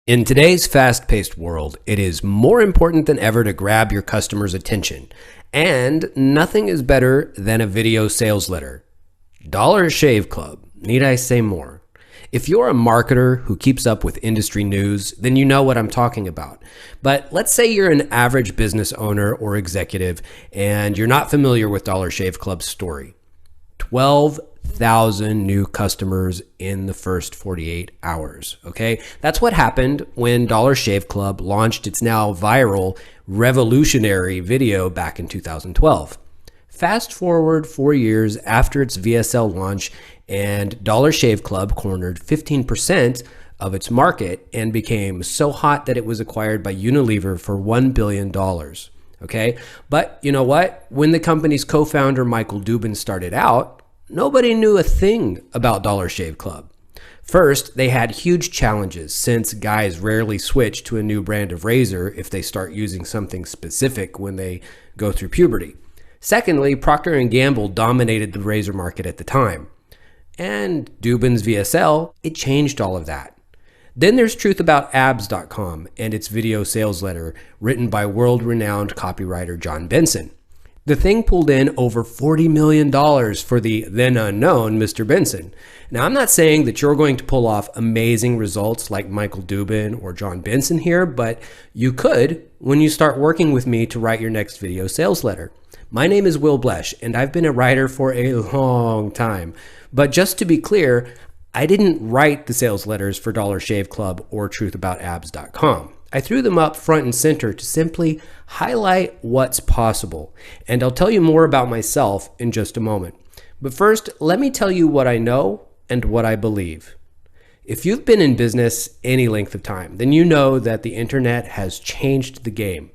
In today's fast-paced world, it is more important than ever to grab your customers' attention. And nothing is better than a video sales letter. Dollar Shave Club, need I say more? If you're a marketer who keeps up with industry news, then you know what I'm talking about. But let's say you're an average business owner or executive and you're not familiar with Dollar Shave Club's story. 12,000 new customers in the first 48 hours, okay? That's what happened when Dollar Shave Club launched its now viral, revolutionary video back in 2012. Fast forward 4 years after its VSL launch, and Dollar Shave Club cornered 15% of its market and became so hot that it was acquired by Unilever for $1 billion. Okay, but you know what? When the company's co-founder Michael Dubin started out, nobody knew a thing about Dollar Shave Club. First, they had huge challenges since guys rarely switch to a new brand of razor if they start using something specific when they go through puberty. Secondly, Procter & Gamble dominated the razor market at the time. And Dubin's VSL, it changed all of that. Then there's truthaboutAbs.com and its video sales letter written by world-renowned copywriter John Benson. The thing pulled in over $40 million for the then unknown Mr. Benson. Now, I'm not saying that you're going to pull off amazing results like Michael Dubin or John Benson here, but you could when you start working with me to write your next video sales letter. My name is Will Blesh, and I've been a writer for a long time. But just to be clear, I didn't write the sales letters for Dollar Shave Club or truthaboutAbs.com. I threw them up front and center to simply highlight what's possible. And I'll tell you more about myself in just a moment. But first, let me tell you what I know and what I believe. If you've been in business any length of time, then you know that the internet has changed the game.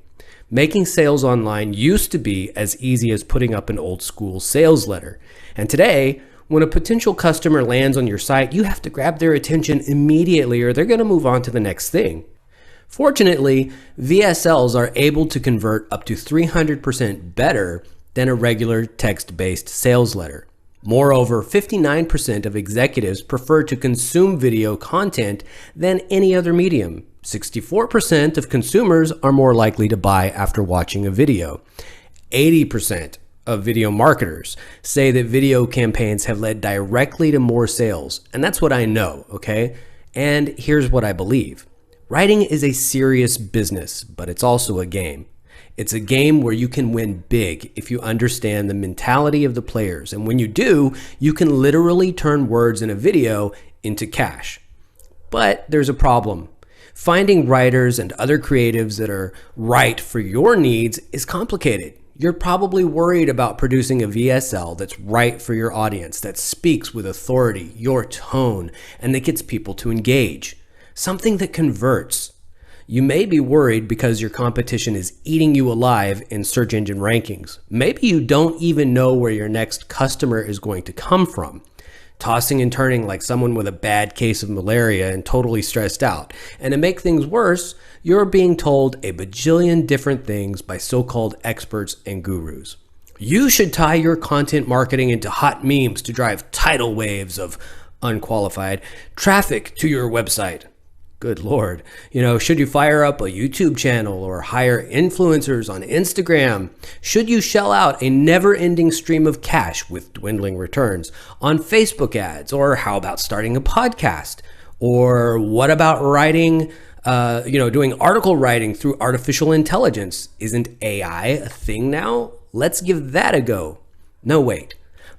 Making sales online used to be as easy as putting up an old school sales letter. And today, when a potential customer lands on your site, you have to grab their attention immediately or they're going to move on to the next thing. Fortunately, VSLs are able to convert up to 300% better than a regular text-based sales letter. Moreover, 59% of executives prefer to consume video content than any other medium. 64% of consumers are more likely to buy after watching a video. 80% of video marketers say that video campaigns have led directly to more sales. And that's what I know, okay? And here's what I believe. Writing is a serious business, but it's also a game. It's a game where you can win big if you understand the mentality of the players. And when you do, you can literally turn words in a video into cash. But there's a problem. Finding writers and other creatives that are right for your needs is complicated. You're probably worried about producing a VSL that's right for your audience, that speaks with authority, your tone, and that gets people to engage. Something that converts. You may be worried because your competition is eating you alive in search engine rankings. Maybe you don't even know where your next customer is going to come from. Tossing and turning like someone with a bad case of malaria and totally stressed out. And to make things worse, you're being told a bajillion different things by so-called experts and gurus. You should tie your content marketing into hot memes to drive tidal waves of unqualified traffic to your website. Good Lord. Should you fire up a YouTube channel or hire influencers on Instagram? Should you shell out a never-ending stream of cash with dwindling returns on Facebook ads? Or how about starting a podcast? Or what about writing, doing article writing through artificial intelligence? Isn't AI a thing now? Let's give that a go. No, wait.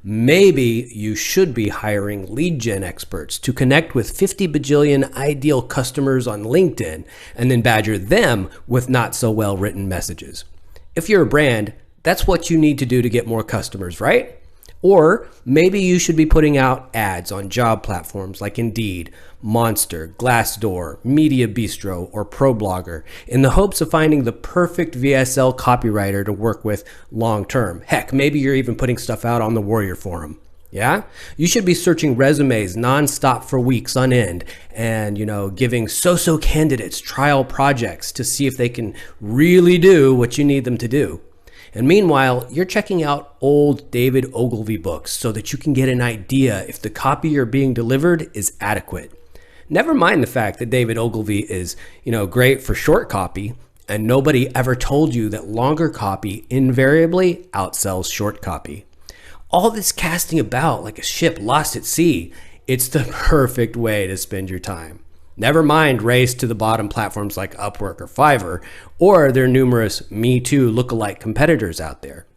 Maybe you should be hiring lead gen experts to connect with 50 bajillion ideal customers on LinkedIn and then badger them with not so well written messages. If you're a brand, that's what you need to do to get more customers, right? Or maybe you should be putting out ads on job platforms like Indeed, Monster, Glassdoor, Media Bistro, or ProBlogger in the hopes of finding the perfect VSL copywriter to work with long term. Heck, maybe you're even putting stuff out on the Warrior Forum. Yeah? You should be searching resumes nonstop for weeks on end and, giving so-so candidates trial projects to see if they can really do what you need them to do. And meanwhile, you're checking out old David Ogilvy books so that you can get an idea if the copy you're being delivered is adequate. Never mind the fact that David Ogilvy is, great for short copy, and nobody ever told you that longer copy invariably outsells short copy. All this casting about like a ship lost at sea, it's the perfect way to spend your time. Never mind race to the bottom platforms like Upwork or Fiverr, or their numerous Me Too lookalike competitors out there.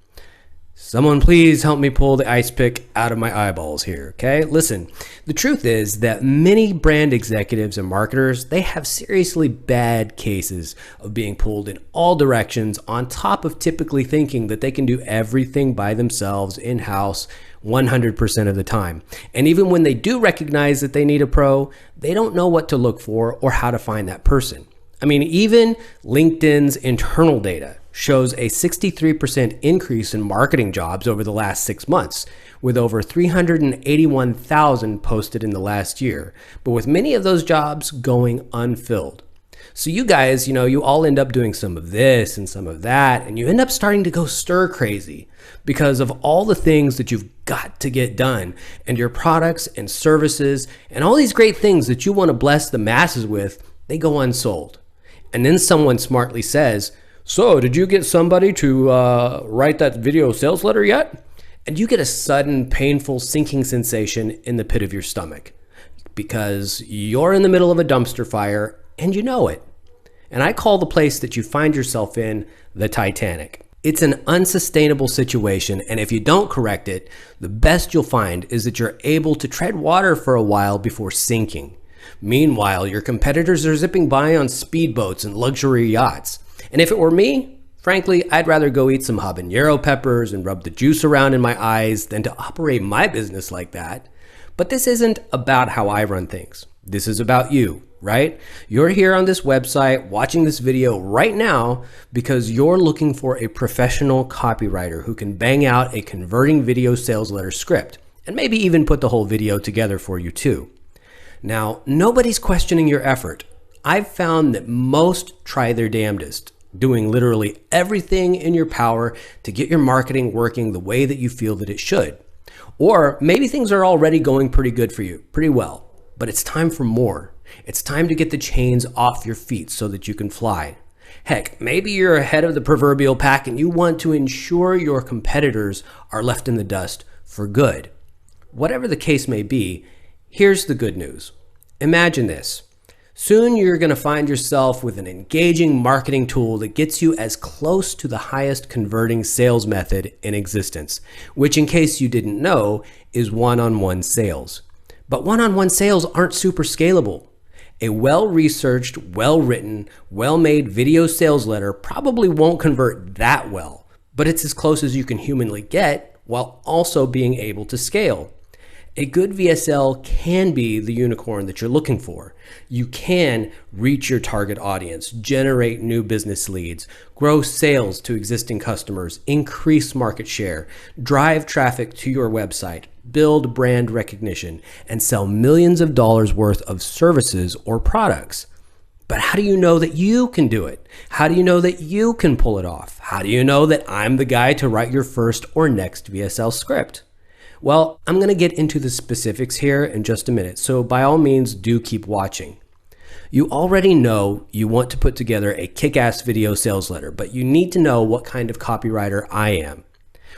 Someone please help me pull the ice pick out of my eyeballs here, okay? Listen, the truth is that many brand executives and marketers, they have seriously bad cases of being pulled in all directions on top of typically thinking that they can do everything by themselves in-house 100% of the time. And even when they do recognize that they need a pro, they don't know what to look for or how to find that person. I mean, even LinkedIn's internal data shows a 63% increase in marketing jobs over the last 6 months, with over 381,000 posted in the last year, but with many of those jobs going unfilled. So you guys, you all end up doing some of this and some of that, and you end up starting to go stir crazy because of all the things that you've got to get done, and your products and services and all these great things that you want to bless the masses with, they go unsold. And then someone smartly says, "So, did you get somebody to write that video sales letter yet?" And you get a sudden, painful sinking sensation in the pit of your stomach because you're in the middle of a dumpster fire and you know it. And I call the place that you find yourself in the Titanic. It's an unsustainable situation, and if you don't correct it, the best you'll find is that you're able to tread water for a while before sinking. Meanwhile, your competitors are zipping by on speedboats and luxury yachts. And if it were me, frankly, I'd rather go eat some habanero peppers and rub the juice around in my eyes than to operate my business like that. But this isn't about how I run things. This is about you, right? You're here on this website watching this video right now because you're looking for a professional copywriter who can bang out a converting video sales letter script and maybe even put the whole video together for you too. Now, nobody's questioning your effort. I've found that most try their damnedest, doing literally everything in your power to get your marketing working the way that you feel that it should. Or maybe things are already going pretty good for you, pretty well, but it's time for more. It's time to get the chains off your feet so that you can fly. Heck, maybe you're ahead of the proverbial pack and you want to ensure your competitors are left in the dust for good. Whatever the case may be, here's the good news. Imagine this. Soon you're going to find yourself with an engaging marketing tool that gets you as close to the highest converting sales method in existence, which, in case you didn't know, is one-on-one sales. But one-on-one sales aren't super scalable. A well-researched, well-written, well-made video sales letter probably won't convert that well, but it's as close as you can humanly get while also being able to scale. A good VSL can be the unicorn that you're looking for. You can reach your target audience, generate new business leads, grow sales to existing customers, increase market share, drive traffic to your website, build brand recognition, and sell millions of dollars worth of services or products. But how do you know that you can do it? How do you know that you can pull it off? How do you know that I'm the guy to write your first or next VSL script? Well, I'm going to get into the specifics here in just a minute, so by all means, do keep watching. You already know you want to put together a kick-ass video sales letter, but you need to know what kind of copywriter I am.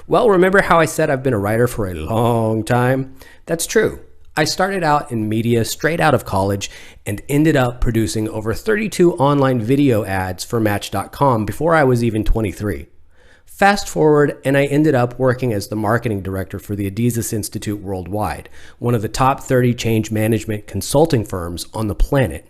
Well, remember how I said I've been a writer for a long time? That's true. I started out in media straight out of college and ended up producing over 32 online video ads for Match.com before I was even 23. Fast forward, and I ended up working as the marketing director for the Adidas Institute Worldwide, one of the top 30 change management consulting firms on the planet.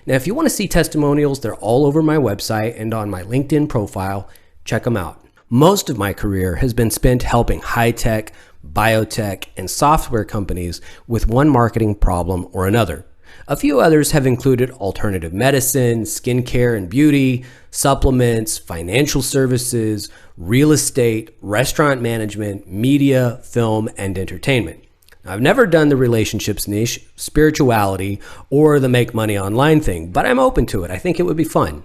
Now, if you want to see testimonials, they're all over my website and on my LinkedIn profile. Check them out. Most of my career has been spent helping high-tech, biotech, and software companies with one marketing problem or another. A few others have included alternative medicine, skincare and beauty, supplements, financial services, real estate, restaurant management, media, film, and entertainment. I've never done the relationships niche, spirituality, or the make money online thing, but I'm open to it. I think it would be fun.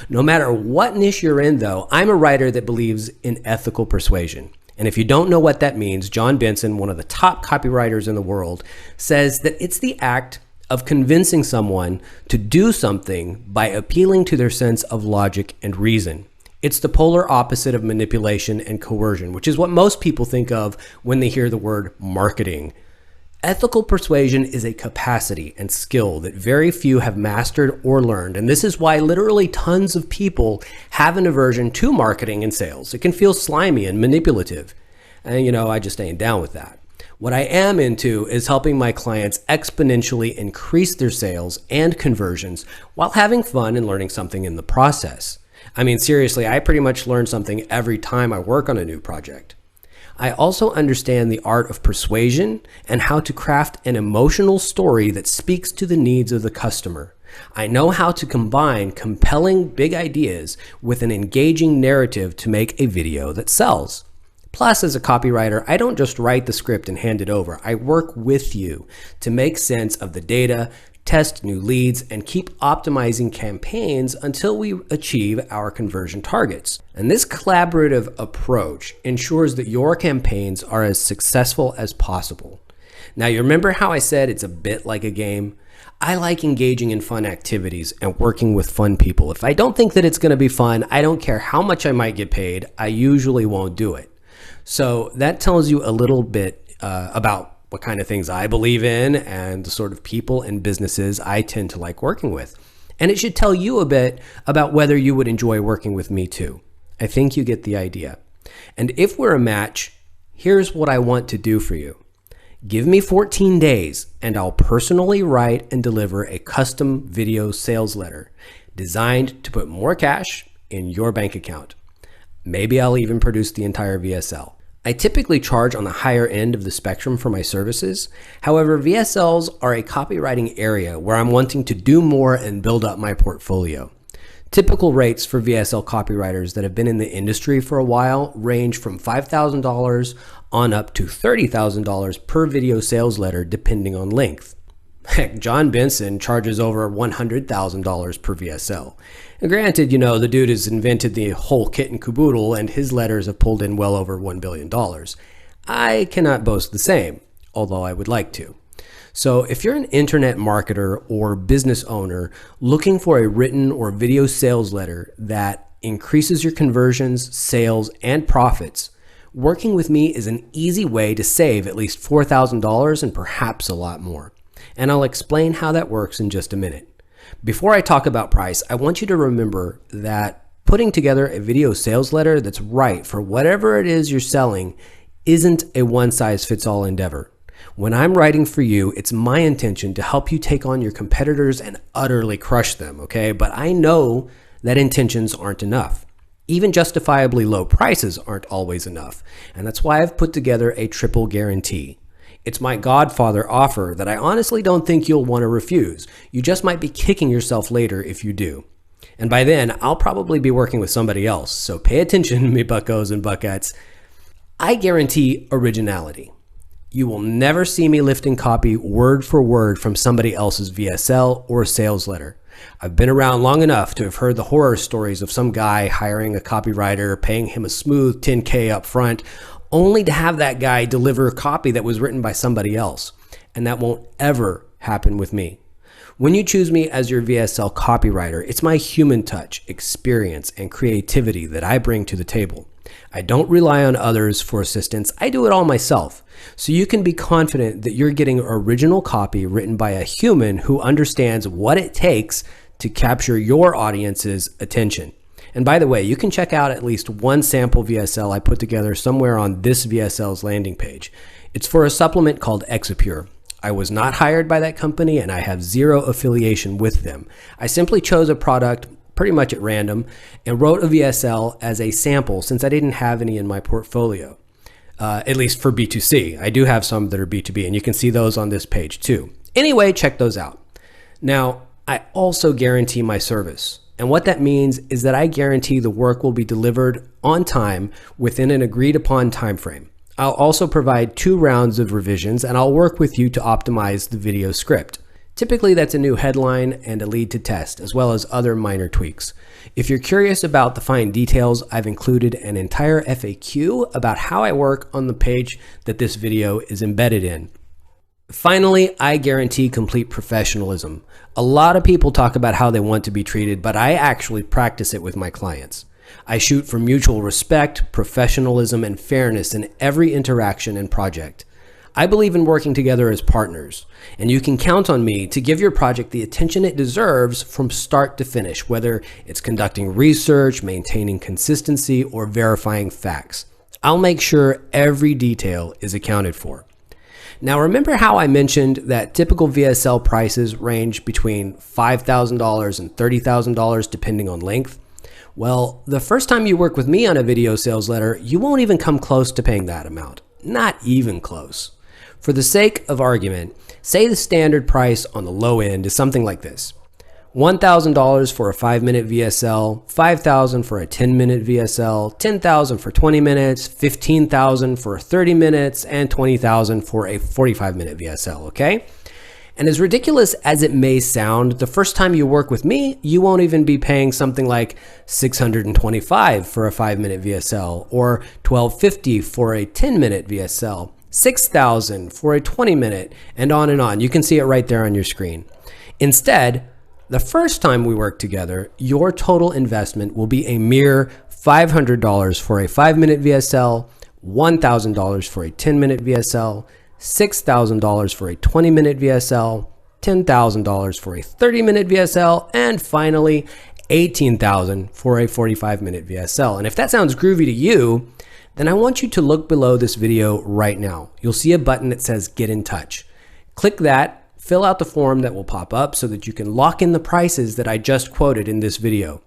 No matter what niche you're in, though, I'm a writer that believes in ethical persuasion. And if you don't know what that means, John Benson, one of the top copywriters in the world, says that it's the act of convincing someone to do something by appealing to their sense of logic and reason. It's the polar opposite of manipulation and coercion, which is what most people think of when they hear the word marketing. Ethical persuasion is a capacity and skill that very few have mastered or learned, and this is why literally tons of people have an aversion to marketing and sales. It can feel slimy and manipulative, and I just ain't down with that. What I am into is helping my clients exponentially increase their sales and conversions while having fun and learning something in the process. I mean, seriously, I pretty much learn something every time I work on a new project. I also understand the art of persuasion and how to craft an emotional story that speaks to the needs of the customer. I know how to combine compelling big ideas with an engaging narrative to make a video that sells. Plus, as a copywriter, I don't just write the script and hand it over. I work with you to make sense of the data, test new leads, and keep optimizing campaigns until we achieve our conversion targets. And this collaborative approach ensures that your campaigns are as successful as possible. Now, you remember how I said it's a bit like a game? I like engaging in fun activities and working with fun people. If I don't think that it's going to be fun, I don't care how much I might get paid, I usually won't do it. So that tells you a little bit about what kind of things I believe in and the sort of people and businesses I tend to like working with. And it should tell you a bit about whether you would enjoy working with me too. I think you get the idea. And if we're a match, here's what I want to do for you. Give me 14 days and I'll personally write and deliver a custom video sales letter designed to put more cash in your bank account. Maybe I'll even produce the entire VSL. I typically charge on the higher end of the spectrum for my services. However, VSLs are a copywriting area where I'm wanting to do more and build up my portfolio. Typical rates for VSL copywriters that have been in the industry for a while range from $5,000 on up to $30,000 per video sales letter, depending on length. Heck, John Benson charges over $100,000 per VSL. And granted, the dude has invented the whole kit and caboodle and his letters have pulled in well over $1 billion. I cannot boast the same, although I would like to. So if you're an internet marketer or business owner looking for a written or video sales letter that increases your conversions, sales, and profits, working with me is an easy way to save at least $4,000 and perhaps a lot more. And I'll explain how that works in just a minute. Before I talk about price, I want you to remember that putting together a video sales letter that's right for whatever it is you're selling isn't a one-size-fits-all endeavor. When I'm writing for you, it's my intention to help you take on your competitors and utterly crush them, okay? But I know that intentions aren't enough. Even justifiably low prices aren't always enough. And that's why I've put together a triple guarantee. It's my Godfather offer that I honestly don't think you'll want to refuse. You just might be kicking yourself later if you do. And by then, I'll probably be working with somebody else. So pay attention, me buccos and buckettes. I guarantee originality. You will never see me lifting copy word for word from somebody else's VSL or sales letter. I've been around long enough to have heard the horror stories of some guy hiring a copywriter, paying him a smooth $10K up front, only to have that guy deliver a copy that was written by somebody else. And that won't ever happen with me. When you choose me as your VSL copywriter, it's my human touch, experience, and creativity that I bring to the table. I don't rely on others for assistance. I do it all myself. So you can be confident that you're getting original copy written by a human who understands what it takes to capture your audience's attention. And by the way, you can check out at least one sample VSL I put together somewhere on this VSL's landing page. It's for a supplement called Exapure. I was not hired by that company and I have zero affiliation with them. I simply chose a product pretty much at random and wrote a VSL as a sample since I didn't have any in my portfolio, at least for B2C. I do have some that are B2B and you can see those on this page too. Anyway, check those out. Now, I also guarantee my service. And what that means is that I guarantee the work will be delivered on time within an agreed upon time frame. I'll also provide 2 rounds of revisions and I'll work with you to optimize the video script. Typically that's a new headline and a lead to test, as well as other minor tweaks. If you're curious about the fine details, I've included an entire FAQ about how I work on the page that this video is embedded in. Finally, I guarantee complete professionalism. A lot of people talk about how they want to be treated, but I actually practice it with my clients. I shoot for mutual respect, professionalism, and fairness in every interaction and project. I believe in working together as partners, and you can count on me to give your project the attention it deserves from start to finish, whether it's conducting research, maintaining consistency, or verifying facts. I'll make sure every detail is accounted for. Now, remember how I mentioned that typical VSL prices range between $5,000 and $30,000 depending on length? Well, the first time you work with me on a video sales letter, you won't even come close to paying that amount. Not even close. For the sake of argument, say the standard price on the low end is something like this: $1,000 for a 5-minute VSL, $5,000 for a 10-minute VSL, $10,000 for 20 minutes, $15,000 for 30 minutes, and $20,000 for a 45-minute VSL, okay? And as ridiculous as it may sound, the first time you work with me, you won't even be paying something like $625 for a 5-minute VSL, or $1,250 for a 10-minute VSL, $6,000 for a 20-minute, and on and on. You can see it right there on your screen. Instead, the first time we work together, your total investment will be a mere $500 for a 5-minute VSL, $1,000 for a 10-minute VSL, $6,000 for a 20-minute VSL, $10,000 for a 30-minute VSL, and finally, $18,000 for a 45-minute VSL. And if that sounds groovy to you, then I want you to look below this video right now. You'll see a button that says Get in Touch. Click that, fill out the form that will pop up so that you can lock in the prices that I just quoted in this video.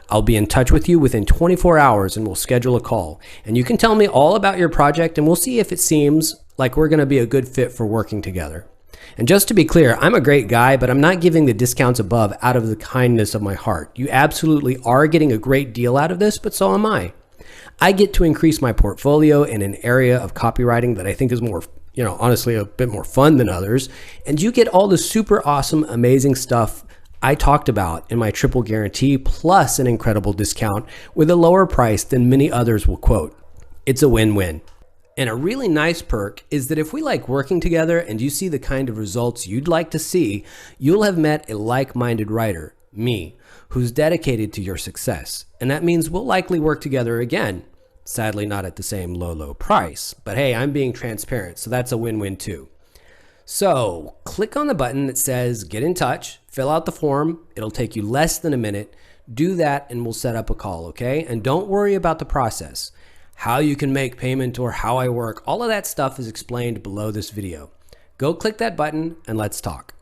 I'll be in touch with you within 24 hours and we'll schedule a call. And you can tell me all about your project and we'll see if it seems like we're gonna be a good fit for working together. And just to be clear, I'm a great guy, but I'm not giving the discounts above out of the kindness of my heart. You absolutely are getting a great deal out of this, but so am I. I get to increase my portfolio in an area of copywriting that I think is more, honestly, a bit more fun than others. And you get all the super awesome, amazing stuff I talked about in my triple guarantee, plus an incredible discount with a lower price than many others will quote. It's a win-win. And a really nice perk is that if we like working together and you see the kind of results you'd like to see, you'll have met a like-minded writer, me, who's dedicated to your success. And that means we'll likely work together again. Sadly, not at the same low price. But hey, I'm being transparent, so that's a win-win too. So click on the button that says Get in Touch, fill out the form. It'll take you less than a minute. Do that and we'll set up a call, okay? And don't worry about the process. How you can make payment or how I work, all of that stuff is explained below this video. Go click that button and let's talk.